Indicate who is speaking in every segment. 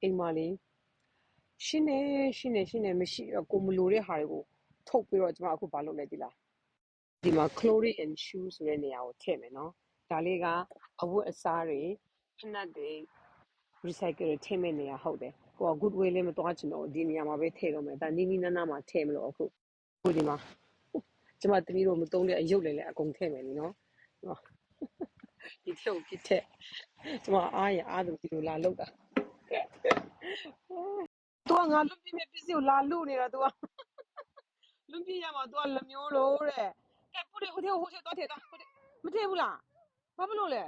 Speaker 1: အိမ်မှာလေရှင်းနေမရှိကိုမလိုတဲ့ဟာတွေကိုထုတ်ပြီးတော့ကျမအခုဘာလုပ်လဲဒီလားဒီမှာ clothing and shoe ဆိုတဲ့နေရာကိုထည့်မယ်နော်ဒါလေးကအဝတ်အစားတွေဖနက်တွေ recycle တွေထည့်မဲ့နေရာဟုတ်တယ်ဟိုက good way လေးမသွားချင်တော့ဒီနေရာမှာပဲထည့်တော့မယ်ဒါနီးနီးနားနားမှာထည့်မလို့အခုဒီမှာကျမသမီးတို့မသုံးတဲ့အယုတ်လည်းအကုန်ထည့်မယ်လीနော်ဒီထုတ်ပြစ်ထက်ကျမအားရအားသူဒီလိုလာလောက်တာသူကငါလွတ်ပြမဲ့ပစ္စည်းကိုလာလို့နေတာသူကလွတ်ပြရမှာသူကလက်မျိုးလို့တဲ့ကဲပို့တယ်ဟိုထဲသွားထည့်သွားမထည့်ဘူးလားဘာမလို့လဲ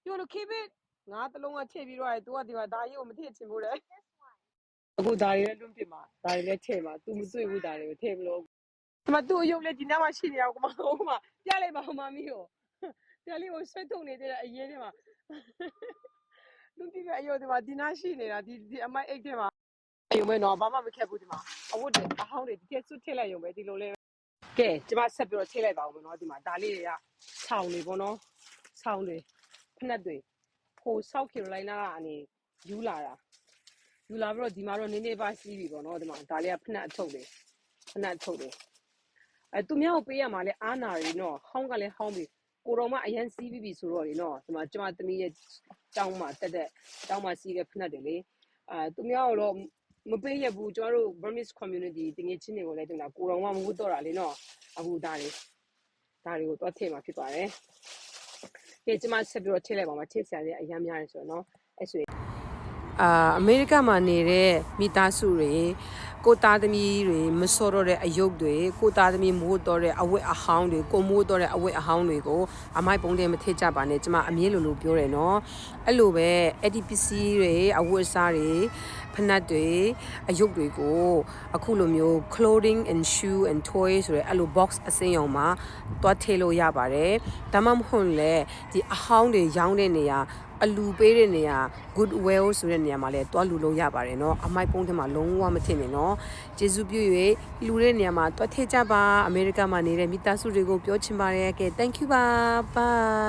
Speaker 1: you want to keep it ငါတလုံးကထည့်ပြီးတော့သူကဒီမှာဒါကြီးကိုမထည့်ချင်ဘူးတဲ့အခုဒါတွေလည်းလွတ်ပြမှာဒါတွေလည်းထည့်မှာ तू မတွေ့ဘူးဒါတွေကိုထည့်မလို့ဒီမှာသူ့အယုတ်လည်းဒီနားမှာရှိနေအောင်ကမဟုတ်မှာပြလိုက်ပါဦးမမီးကိုပြလေးကိုဆွဲထုတ်နေတဲ့အရေးထဲမှာလွတ်ပြမဲ့အယုတ်ဒီမှာဒီနားရှိနေတာဒီအမိုက်အိတ်ထဲမှာရုံပဲနော်ဘာမှမခက်ဘူးဒီမှာအဝတ်တွေအဟောင်းတွေဒီကဲစွတ်ထည့်လိုက်ရုံပဲဒီလိုလေးကဲကျမဆက်ပြီးတော့ထည့်လိုက်ပါဦးမယ်နော်ဒီမှာဒါလေးတွေကဆောင်းတွေပေါ့နော်ဆောင်းတွေဖနက်တွေဟိုဆောက်ကီရိုလိုင်းနာကနေယူလာပြီးတော့ဒီမှာတော့နည်းနည်းပါစီးပြီပေါ့နော်ဒီမှာဒါလေးကဖနက်အထုပ်တွေသူများကိုပေးရမှာလဲအားနာရီနော်ဟောင်းကလည်းဟောင်းပြီကိုတော်မအရန်စီးပြီးပြီဆိုတော့လေနော်ဒီမှာကျမသမီးရဲ့တောင်းမှာတောင်းမှာစီးတဲ့ဖနက်တွေလေသူများကိုတော့မပေးရဘူးကျမတို့ Burmese community တငယ်ချင်းတွေကိုလည်းတင်တာကိုတော်မမဟုတ်တော့တာလေနော်အခုဒါတွေကိုတော့ထည့်မှာဖြစ်ပါတယ်ကဲကျမဆက်ပြီးတော့ထည့်လိုက်ပါမှာထည့်ဆရာလေးအရန်များတယ်ဆိုတော့နော်အဲ့ဆိုအမေရိကမှာနေတဲ့မိသားစုတွေကိုသားသမီးတွေမစောတော့တဲ့အယုတ်တွေကိုသားသမီးမိုးတော့တဲ့အဝတ်အဟောင်းတွေကိုမိုးတော့တဲ့အဝတ်အဟောင်းတွေကိုအမိုက်ပုံးတဲ့မထည့်ကြပါနဲ့ကျမအမြဲလိုပြောတယ်နော်အဲ့လိုပဲအဲ့ဒီပစ္စည်းတွေအဝတ်အစားတွေဖနက်တွေအယုတ်တွေကိုအခုလိုမျိုး clothing and shoe and toy ဆိုတဲ့အဲ့လို box အစင်းရောင်မှာတွားထည့်လို့ရပါတယ်ဒါမှမဟုတ်လေဒီအဟောင်းတွေရောင်းတဲ့နေရာအလူပေးတဲ့နေရာ goodwill ဆိုတဲ့နေရာမှာလည်းတွားလူလို့ရပါတယ်เนาะအမိုက်ပုံးထဲမှာလုံးဝမထင်နဲ့เนาะကျေးဇူးပြု၍လူတဲ့နေရာမှာတွားထည့်ကြပါအမေရိကမှာနေတဲ့မိသားစုတွေကိုပြောချင်ပါတယ်ကဲ thank you ပါ bye